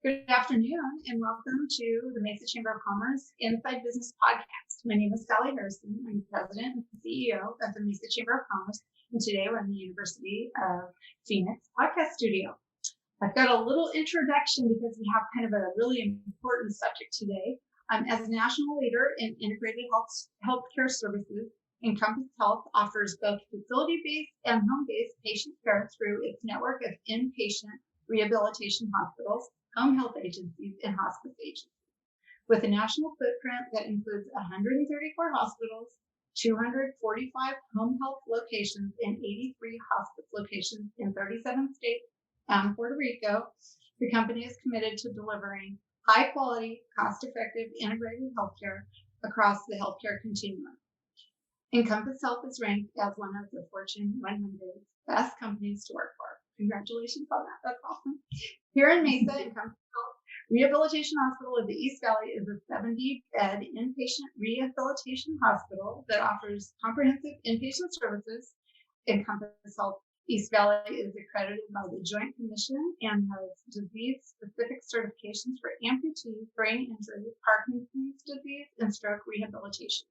Good afternoon and welcome to the Mesa Chamber of Commerce Inside Business Podcast. My name is Sally Harrison. I'm the President and CEO of the Mesa Chamber of Commerce, and today we're in the University of Phoenix podcast studio. I've got a little introduction because we have kind of a really important subject today. As a national leader in integrated healthcare services, Encompass Health offers both facility-based and home-based patient care through its network of inpatient rehabilitation hospitals, home health agencies, and hospice agencies. With a national footprint that includes 134 hospitals, 245 home health locations, and 83 hospice locations in 37 states and Puerto Rico, the company is committed to delivering high-quality, cost-effective, integrated healthcare across the healthcare continuum. Encompass Health is ranked as one of the Fortune 100 best companies to work for. Congratulations on that. That's awesome. Here in Mesa, Encompass Health Rehabilitation Hospital of the East Valley is a 70-bed inpatient rehabilitation hospital that offers comprehensive inpatient services. Encompass Health East Valley is accredited by the Joint Commission and has disease-specific certifications for amputee, brain injury, Parkinson's disease, and stroke rehabilitation.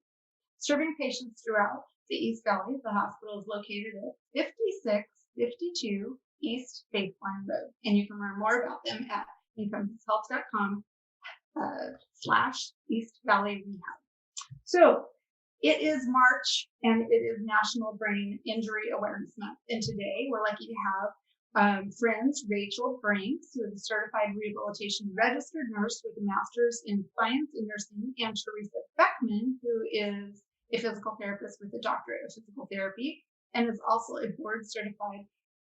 Serving patients throughout the East Valley, the hospital is located at 5652 East Baseline Road, and you can learn more about them at encompasshealth.com/East Valley Rehab. So it is March and it is National Brain Injury Awareness Month. And today we're lucky to have friends Rachel Franks, who is a certified rehabilitation registered nurse with a master's in science and nursing, and Teresa Beckman, who is a physical therapist with a doctorate of physical therapy and is also a board certified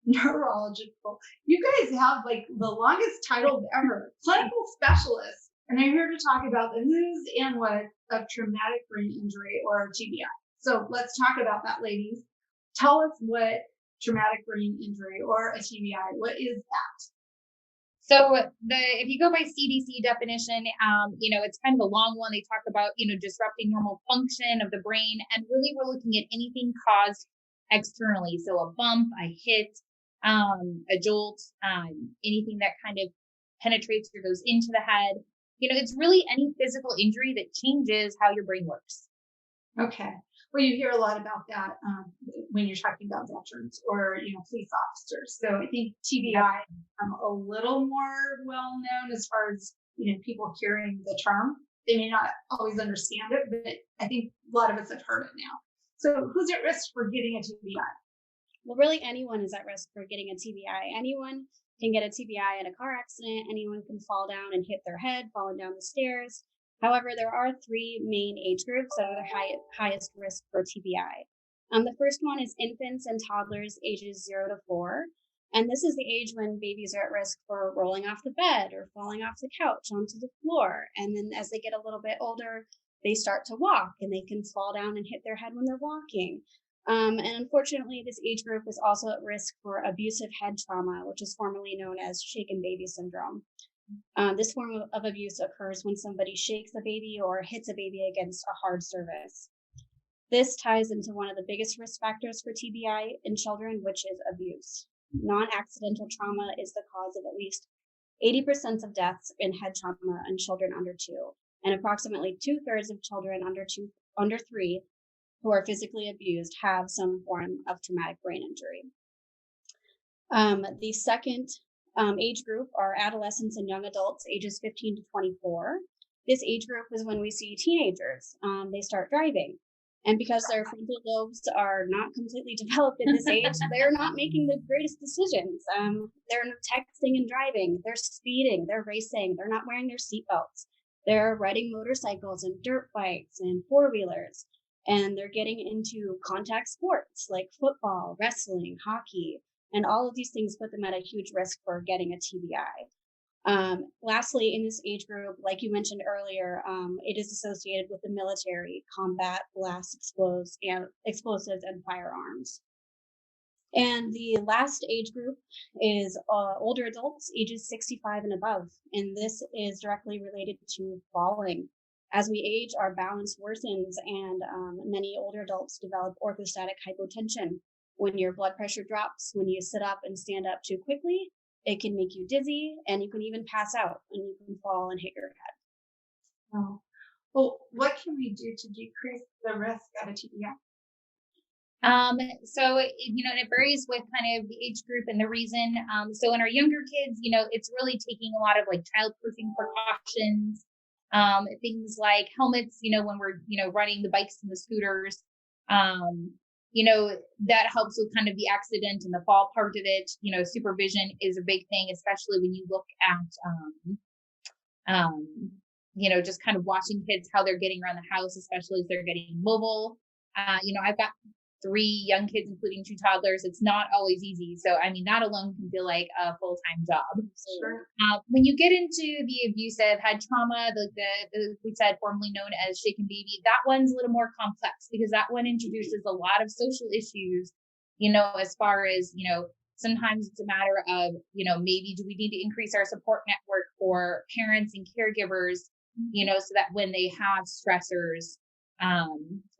neurological. You guys have like the longest title ever, clinical specialist, and they're here to talk about the who's and what of traumatic brain injury or TBI. So let's talk about that, ladies. Tell us what traumatic brain injury or a TBI, what is that? So if you go by CDC definition, it's kind of a long one. They talk about, disrupting normal function of the brain, and really we're looking at anything caused externally. So a bump, a hit, a jolt, anything that kind of penetrates or goes into the head. It's really any physical injury that changes how your brain works. Okay. Well, you hear a lot about that when you're talking about veterans or, police officers. So I think TBI a little more well known as far as, people hearing the term. They may not always understand it, but I think a lot of us have heard it now. So who's at risk for getting a TBI? Well, really anyone is at risk for getting a TBI. Anyone can get a TBI in a car accident. Anyone can fall down and hit their head, falling down the stairs. However, there are three main age groups that are the highest risk for TBI. The first one is infants and toddlers ages 0 to 4. And this is the age when babies are at risk for rolling off the bed or falling off the couch onto the floor. And then as they get a little bit older, they start to walk and they can fall down and hit their head when they're walking. And unfortunately, this age group is also at risk for abusive head trauma, which is formerly known as shaken baby syndrome. This form of abuse occurs when somebody shakes a baby or hits a baby against a hard surface. This ties into one of the biggest risk factors for TBI in children, which is abuse. Non-accidental trauma is the cause of at least 80% of deaths in head trauma in children under 2, and approximately 2/3 of children under 3 who are physically abused have some form of traumatic brain injury. The second age group are adolescents and young adults ages 15 to 24. This age group is when we see teenagers. They start driving. And because their frontal lobes are not completely developed at this age, they're not making the greatest decisions. They're texting and driving. They're speeding. They're racing. They're not wearing their seatbelts. They're riding motorcycles and dirt bikes and four-wheelers. And they're getting into contact sports like football, wrestling, hockey. And all of these things put them at a huge risk for getting a TBI. Lastly, in this age group, like you mentioned earlier, it is associated with the military, combat, blast explosives, and firearms. And the last age group is older adults, ages 65 and above. And this is directly related to falling. As we age, our balance worsens, and many older adults develop orthostatic hypotension. When your blood pressure drops, when you sit up and stand up too quickly, It can make you dizzy, and you can even pass out, and you can fall and hit your head. Oh. Well, what can we do to decrease the risk of a TBI? So, and it varies with kind of the age group and the reason. So in our younger kids, it's really taking a lot of like child-proofing precautions, things like helmets, when we're, running the bikes and the scooters, that helps with kind of the accident and the fall part of it. Supervision is a big thing, especially when you look at, just kind of watching kids, how they're getting around the house, especially as they're getting mobile. I've got 3 young kids, including 2 toddlers. It's not always easy. So, that alone can feel like a full-time job. Sure. When you get into the abusive head trauma, the we said formerly known as shaken baby, that one's a little more complex because that one introduces a lot of social issues, as far as, sometimes it's a matter of, maybe do we need to increase our support network for parents and caregivers, so that when they have stressors,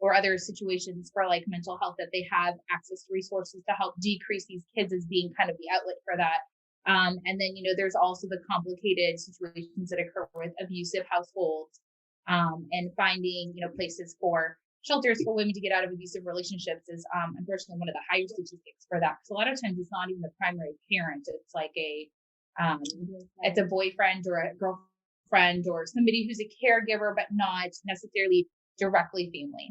or other situations for like mental health, that they have access to resources to help decrease these kids as being kind of the outlet for that. And then, there's also the complicated situations that occur with abusive households, and finding, places for shelters for women to get out of abusive relationships is, unfortunately one of the higher statistics for that. Because a lot of times it's not even the primary parent. It's like it's a boyfriend or a girlfriend or somebody who's a caregiver, but not necessarily directly family.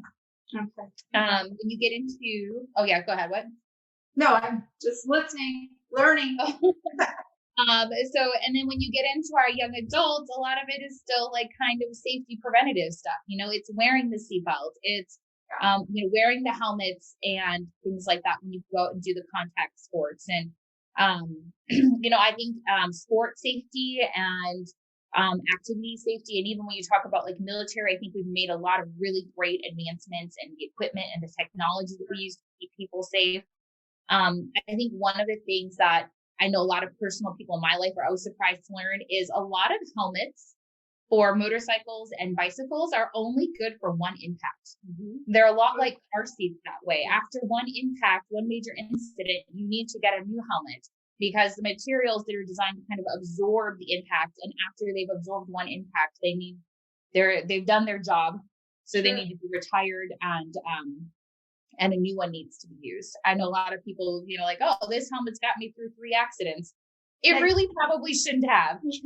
Okay. When you get into, oh yeah, go ahead. What? No, I'm just listening, learning. And then when you get into our young adults, a lot of it is still like kind of safety preventative stuff. It's wearing the seatbelt, it's wearing the helmets and things like that when you go out and do the contact sports. And I think sport safety and activity safety, and even when you talk about like military, I think we've made a lot of really great advancements in the equipment and the technology that we use to keep people safe. I think one of the things that I know a lot of personal people in my life are always surprised to learn is a lot of helmets for motorcycles and bicycles are only good for one impact. Mm-hmm. They're a lot like car seats that way. After one impact, one major incident, you need to get a new helmet, because the materials that are designed to kind of absorb the impact, and after they've absorbed one impact, they've done their job, so Sure. They need to be retired, and a new one needs to be used. I know a lot of people, like, oh, this helmet's got me through 3 accidents. It really probably shouldn't have. Each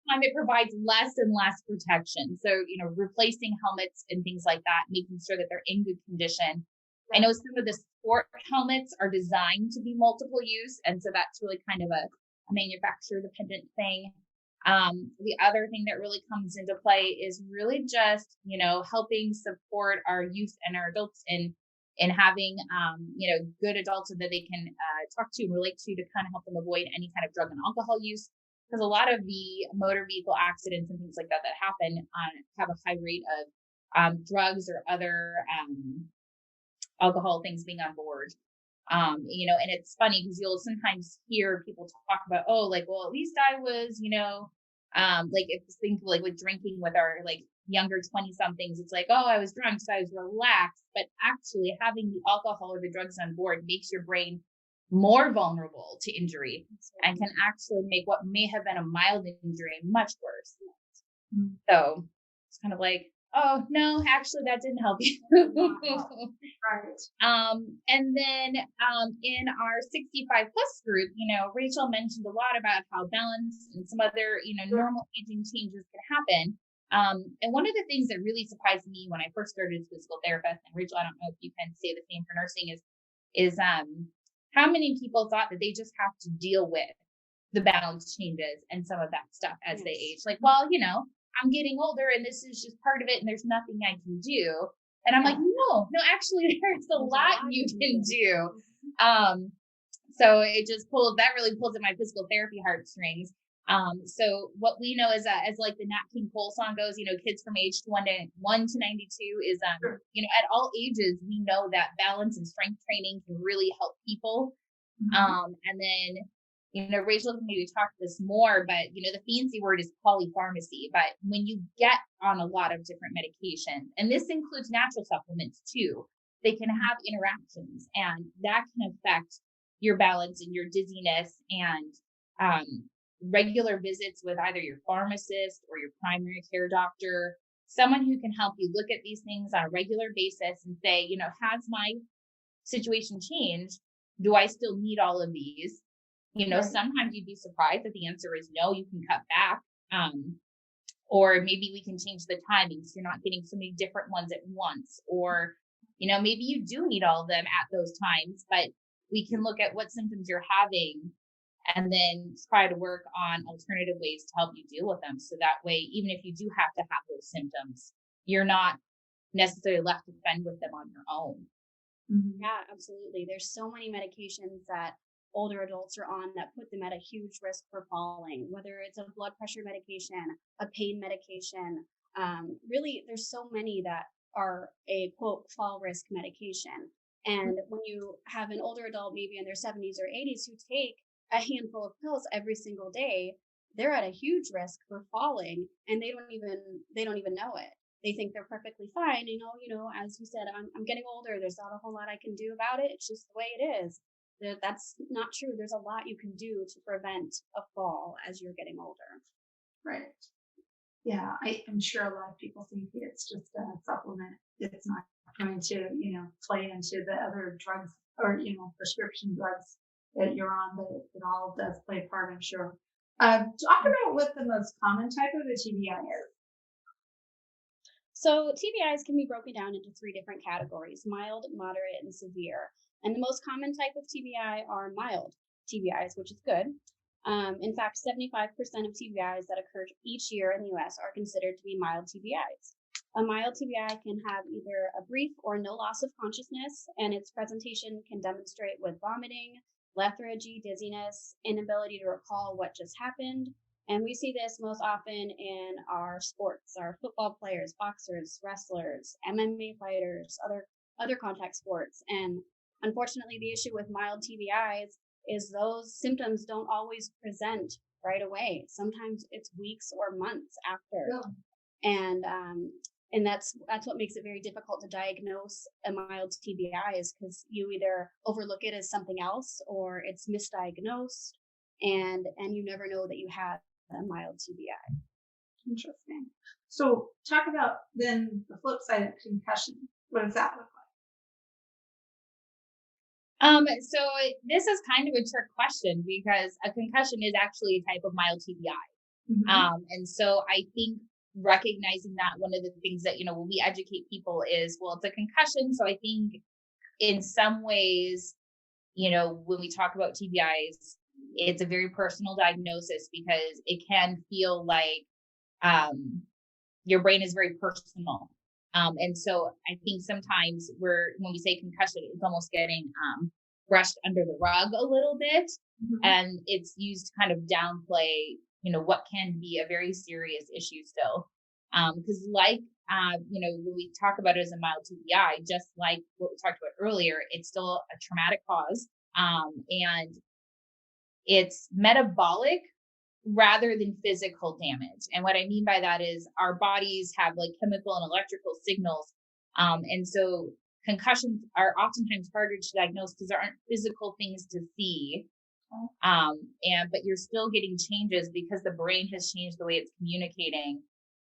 time it provides less and less protection. So, replacing helmets and things like that, making sure that they're in good condition. I know some of the sport helmets are designed to be multiple use. And so that's really kind of a manufacturer dependent thing. The other thing that really comes into play is really just, helping support our youth and our adults in having, good adults that they can talk to and relate to kind of help them avoid any kind of drug and alcohol use. Because a lot of the motor vehicle accidents and things like that happen have a high rate of drugs or other alcohol things being on board. And it's funny because you'll sometimes hear people talk about, oh, like, well, at least I was, like if you think like with drinking with our like younger 20 somethings, it's like, oh, I was drunk, so I was relaxed. But actually having the alcohol or the drugs on board makes your brain more vulnerable to injury and can actually make what may have been a mild injury much worse. Mm-hmm. So it's kind of like, oh no, actually that didn't help you. Right. And then in our 65 plus group, Rachel mentioned a lot about how balance and some other, normal aging changes can happen. And one of the things that really surprised me when I first started as a physical therapist, and Rachel, I don't know if you can say the same for nursing, is how many people thought that they just have to deal with the balance changes and some of that stuff as they age. Like, well, I'm getting older and this is just part of it and there's nothing I can do. And I'm like, no, actually there's a lot you can do. So it just really pulls at my physical therapy heartstrings. So what we know is that, as like the Nat King Cole song goes, kids from age 1 to 92 is, at all ages, we know that balance and strength training can really help people. Mm-hmm. And then, Rachel can maybe talk this more, but, the fancy word is polypharmacy. But when you get on a lot of different medications, and this includes natural supplements too, they can have interactions, and that can affect your balance and your dizziness and regular visits with either your pharmacist or your primary care doctor, someone who can help you look at these things on a regular basis and say, has my situation changed? Do I still need all of these? Right. Sometimes you'd be surprised that the answer is no, you can cut back. Or maybe we can change the timing so you're not getting so many different ones at once. Or, maybe you do need all of them at those times, but we can look at what symptoms you're having and then try to work on alternative ways to help you deal with them. So that way, even if you do have to have those symptoms, you're not necessarily left to fend with them on your own. Mm-hmm. Yeah, absolutely. There's so many medications that older adults are on that put them at a huge risk for falling, whether it's a blood pressure medication, a pain medication. Really, there's so many that are a quote fall risk medication. And when you have an older adult, maybe in their 70s or 80s, who take a handful of pills every single day, they're at a huge risk for falling, and they don't even know it. They think they're perfectly fine. As you said, I'm getting older. There's not a whole lot I can do about it. It's just the way it is. That's not true. There's a lot you can do to prevent a fall as you're getting older. Right. Yeah, I'm sure a lot of people think it's just a supplement. It's not going to, play into the other drugs or, prescription drugs that you're on, but it all does play a part, I'm sure. Talk about what the most common type of a TBI is. So TBIs can be broken down into 3 different categories: mild, moderate, and severe. And the most common type of TBI are mild TBIs, which is good. In fact, 75% of TBIs that occur each year in the US are considered to be mild TBIs. A mild TBI can have either a brief or no loss of consciousness, and its presentation can demonstrate with vomiting, lethargy, dizziness, inability to recall what just happened. And we see this most often in our sports, our football players, boxers, wrestlers, MMA fighters, other contact sports. And unfortunately, the issue with mild TBIs is those symptoms don't always present right away. Sometimes it's weeks or months after. Yeah. And that's what makes it very difficult to diagnose a mild TBI, is because you either overlook it as something else or it's misdiagnosed, and you never know that you have a mild TBI. Interesting. So talk about then the flip side of concussion. What does that look like? So this is kind of a trick question because a concussion is actually a type of mild TBI. Mm-hmm. And so I think recognizing that, one of the things that, when we educate people is, well, it's a concussion. So I think in some ways, when we talk about TBIs, it's a very personal diagnosis because it can feel like your brain is very personal. And so I think sometimes when we say concussion, it's almost getting brushed under the rug a little bit. Mm-hmm. And it's used to kind of downplay, what can be a very serious issue still. Because when we talk about it as a mild TBI, just like what we talked about earlier, it's still a traumatic cause. And it's metabolic rather than physical damage. And what I mean by that is our bodies have like chemical and electrical signals. And so concussions are oftentimes harder to diagnose because there aren't physical things to see. But you're still getting changes because the brain has changed the way it's communicating,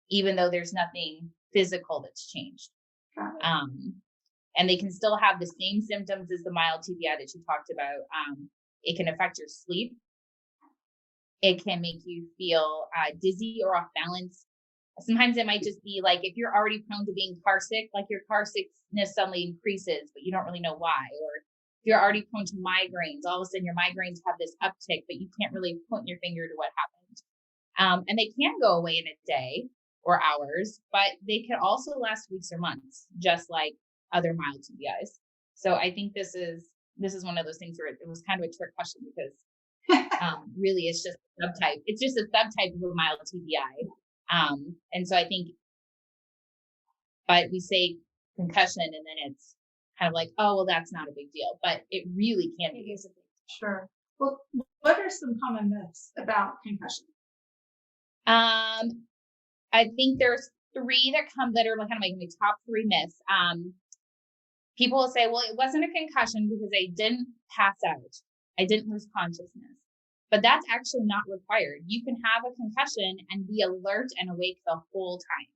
even though there's nothing physical that's changed. And they can still have the same symptoms as the mild TBI that you talked about. It can affect your sleep. It can make you feel dizzy or off balance. Sometimes it might just be like if you're already prone to being car sick, like your car sickness suddenly increases, but you don't really know why. Or if you're already prone to migraines, all of a sudden your migraines have this uptick, but you can't really point your finger to what happened. And they can go away in a day or hours, but they can also last weeks or months, just like other mild TBIs. So I think this is one of those things where it was kind of a trick question because really it's just a subtype. It's just a subtype of a mild TBI. And so I think, but we say concussion and then it's kind of like, oh, well, that's not a big deal, but it really can be. Sure. Well, what are some common myths about concussion? I think there's 3 that are kind of like my top 3 myths. People will say, well, it wasn't a concussion because I didn't pass out. I didn't lose consciousness. but that's actually not required. You can have a concussion and be alert and awake the whole time.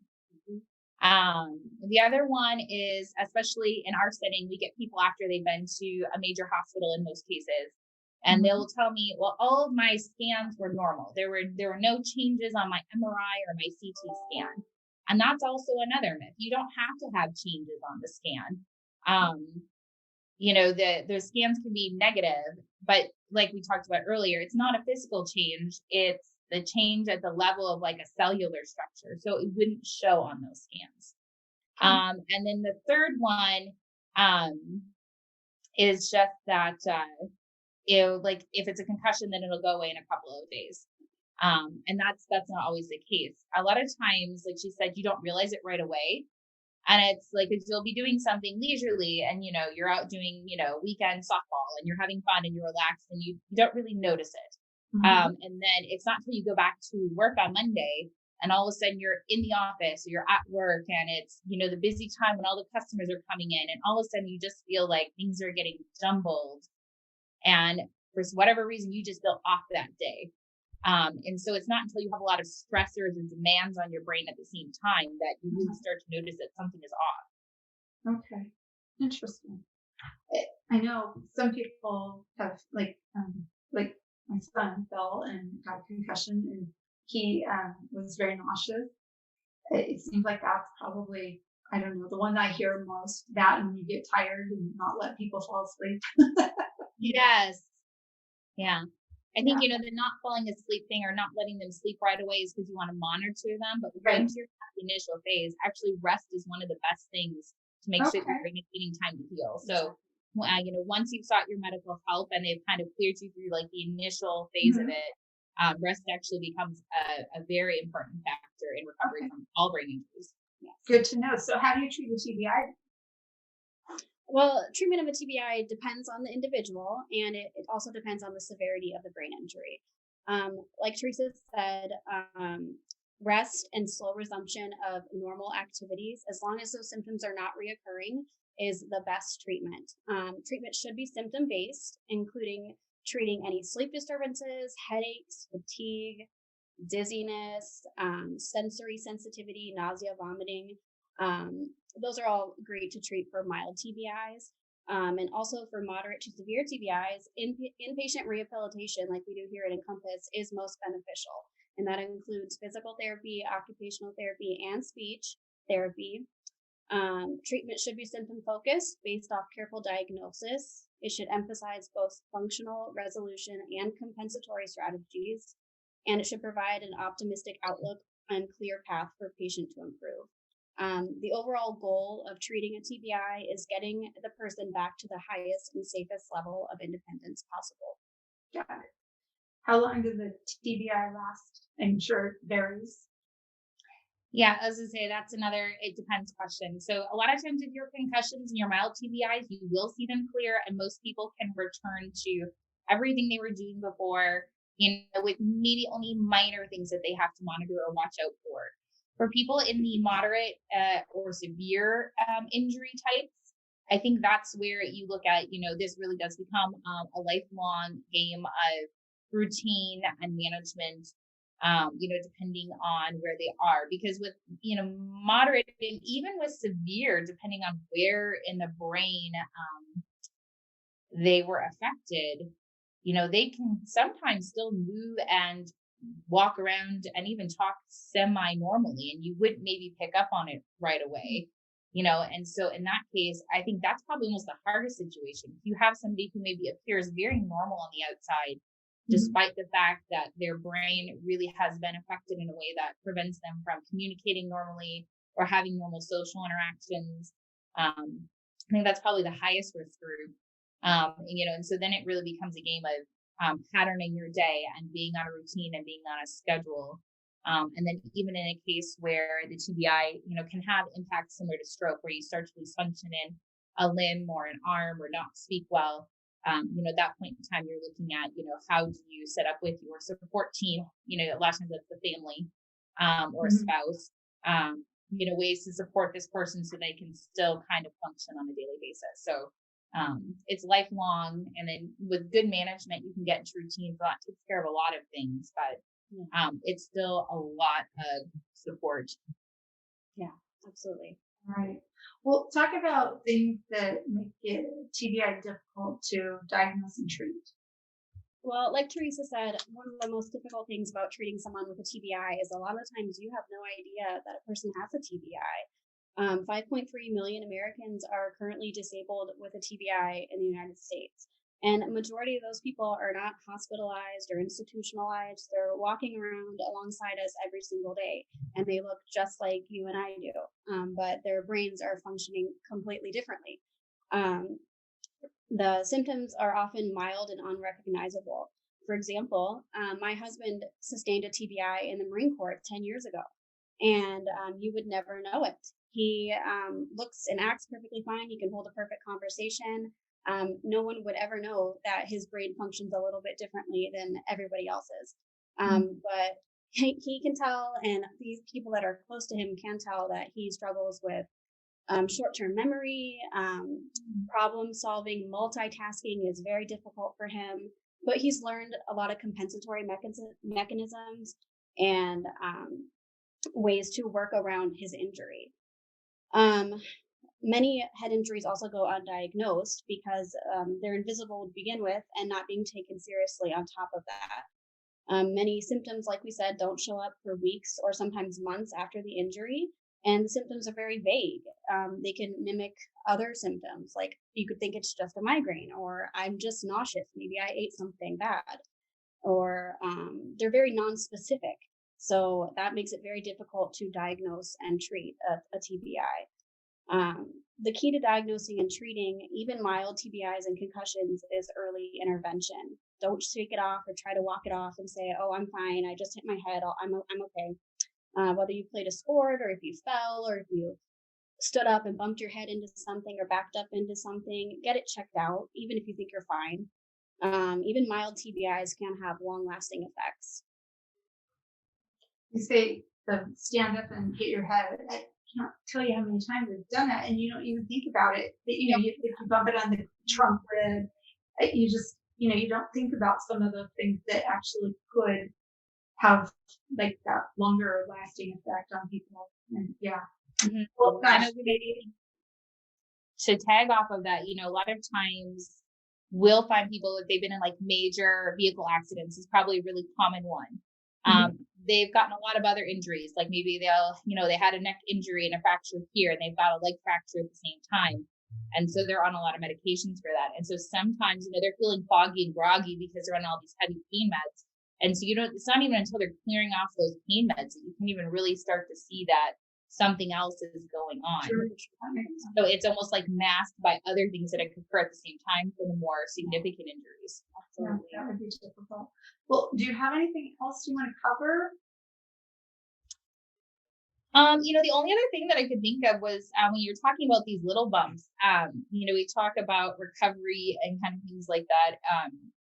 The other one is, especially in our setting, we get people after they've been to a major hospital in most cases, and they'll tell me, well, all of my scans were normal. There were no changes on my MRI or my CT scan. And that's also another myth. You don't have to have changes on the scan. The scans can be negative, but like we talked about earlier, it's not a physical change. It's the change at the level of like a cellular structure. So it wouldn't show on those scans. And then the third one is just that if it's a concussion, then it'll go away in a couple of days. And that's not always the case. A lot of times, like she said, you don't realize it right away. And it's like, you'll be doing something leisurely and, you're out doing, weekend softball and you're having fun and you're relaxed and you don't really notice it. And then it's not until you go back to work on Monday and all of a sudden you're in the office or you're at work and it's, the busy time when all the customers are coming in and all of a sudden you just feel like things are getting jumbled. And for whatever reason, you just feel off that day. And so it's not until you have a lot of stressors and demands on your brain at the same time that you really start to notice that something is off. Okay. Interesting. I know some people have like my son fell and got a concussion and he was very nauseous. It seems like that's probably, I don't know, the one I hear most, that and you get tired and not let people fall asleep. Yes. Yeah. I think, the not falling asleep thing or not letting them sleep right away is because you want to monitor them. But once you're at the initial phase, actually rest is one of the best things to make sure your brain is getting time to heal. So, once you've sought your medical help and they've kind of cleared you through like the initial phase of it, rest actually becomes a very important factor in recovery from all brain injuries. Yes. Good to know. So how do you treat a TBI? Well, treatment of a TBI depends on the individual, and it also depends on the severity of the brain injury. Like Teresa said, rest and slow resumption of normal activities, as long as those symptoms are not reoccurring, is the best treatment. Treatment should be symptom-based, including treating any sleep disturbances, headaches, fatigue, dizziness, sensory sensitivity, nausea, vomiting. Those are all great to treat for mild TBIs. And also for moderate to severe TBIs, inpatient rehabilitation, like we do here at Encompass, is most beneficial. And that includes physical therapy, occupational therapy, and speech therapy. Treatment should be symptom focused based off careful diagnosis. It should emphasize both functional resolution and compensatory strategies. And it should provide an optimistic outlook and clear path for patient to improve. The overall goal of treating a TBI is getting the person back to the highest and safest level of independence possible. Got it. How long does the TBI last? I'm sure it varies. Yeah, as I say, that's another it depends question. So a lot of times if your concussions and your mild TBIs, you will see them clear and most people can return to everything they were doing before, with maybe only minor things that they have to monitor or watch out for. For people in the moderate or severe injury types, I think that's where you look at, this really does become a lifelong game of routine and management, depending on where they are. Because with, moderate and even with severe, depending on where in the brain they were affected, they can sometimes still move and walk around and even talk semi-normally, and you wouldn't maybe pick up on it right away, and so in that case, I think that's probably almost the hardest situation. If you have somebody who maybe appears very normal on the outside, despite the fact that their brain really has been affected in a way that prevents them from communicating normally or having normal social interactions, I think that's probably the highest risk group. And so then it really becomes a game of patterning your day and being on a routine and being on a schedule. And then even in a case where the TBI, can have impacts similar to stroke, where you start to lose function in a limb or an arm or not speak well, at that point in time, you're looking at, how do you set up with your support team? A lot of times that's the family or a spouse, ways to support this person so they can still kind of function on a daily basis. So It's lifelong. And then with good management, you can get into routines that takes care of a lot of things, but it's still a lot of support. Yeah, absolutely. All right. Well, talk about things that make it TBI difficult to diagnose and treat. Well, like Teresa said, one of the most difficult things about treating someone with a TBI is a lot of times you have no idea that a person has a TBI. 5.3 million Americans are currently disabled with a TBI in the United States. And a majority of those people are not hospitalized or institutionalized. They're walking around alongside us every single day, and they look just like you and I do, but their brains are functioning completely differently. The symptoms are often mild and unrecognizable. For example, my husband sustained a TBI in the Marine Corps 10 years ago, and you would never know it. He looks and acts perfectly fine. He can hold a perfect conversation. No one would ever know that his brain functions a little bit differently than everybody else's. But he can tell, and these people that are close to him can tell that he struggles with short-term memory, problem solving, multitasking is very difficult for him. But he's learned a lot of compensatory mechanisms and ways to work around his injury. Many head injuries also go undiagnosed because they're invisible to begin with and not being taken seriously on top of that. Many symptoms, like we said, don't show up for weeks or sometimes months after the injury, and the symptoms are very vague. They can mimic other symptoms, like you could think it's just a migraine, or I'm just nauseous, maybe I ate something bad, or they're very non-specific. So that makes it very difficult to diagnose and treat a TBI. The key to diagnosing and treating even mild TBIs and concussions is early intervention. Don't shake it off or try to walk it off and say, "Oh, I'm fine. I just hit my head. I'm okay." Whether you played a sport or if you fell or if you stood up and bumped your head into something or backed up into something, get it checked out, even if you think you're fine. Even mild TBIs can have long-lasting effects. You say the stand up and hit your head. I can't tell you how many times I've done that, and you don't even think about it. That if you bump it on the trunk lid, you just you don't think about some of the things that actually could have like that longer lasting effect on people. And well, gosh, maybe to tag off of that, a lot of times we'll find people if they've been in like major vehicle accidents is probably a really common one. They've gotten a lot of other injuries, like maybe they had a neck injury and a fracture here, and they've got a leg fracture at the same time. And so they're on a lot of medications for that. And so sometimes, they're feeling foggy and groggy because they're on all these heavy pain meds. And so it's not even until they're clearing off those pain meds that you can even really start to see that something else is going on. Sure. So it's almost like masked by other things that occur at the same time for the more significant injuries. Absolutely. Yeah, that would be difficult. Well, do you have anything else you want to cover? The only other thing that I could think of was when you're talking about these little bumps, we talk about recovery and kind of things like that.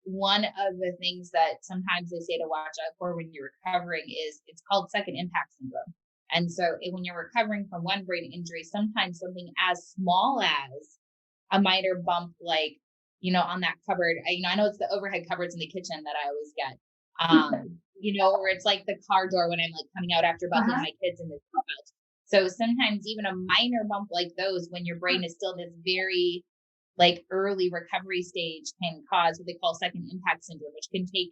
One of the things that sometimes they say to watch out for when you're recovering is it's called second impact syndrome. And so when you're recovering from one brain injury, sometimes something as small as a minor bump, like, on that cupboard, I know it's the overhead cupboards in the kitchen that I always get. Or it's like the car door when I'm like coming out after buckling my kids in the seatbelt. So sometimes even a minor bump like those, when your brain is still in this very like early recovery stage, can cause what they call second impact syndrome, which can take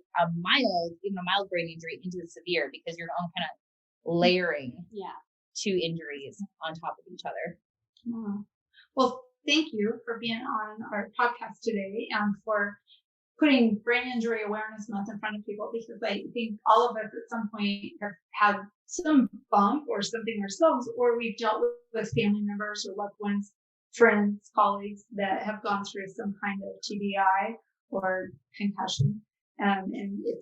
even a mild brain injury into the severe because you're all kind of layering two injuries on top of each other. Well, thank you for being on our podcast today and for putting Brain Injury Awareness Month in front of people, because I think all of us at some point have had some bump or something ourselves, or we've dealt with family members or loved ones, friends, colleagues that have gone through some kind of TBI or concussion. And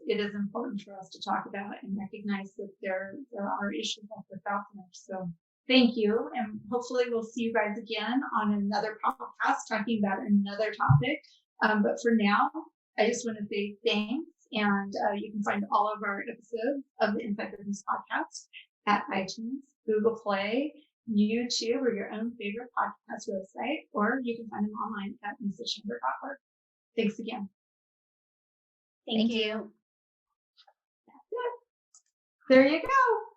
it is important for us to talk about and recognize that there are issues like this out there. So thank you. And hopefully we'll see you guys again on another podcast talking about another topic. But for now, I just want to say thanks. And you can find all of our episodes of the Inside Business Podcast at iTunes, Google Play, YouTube or your own favorite podcast website, or you can find them online at mesachamber.org. Thanks again. Thank you. There you go.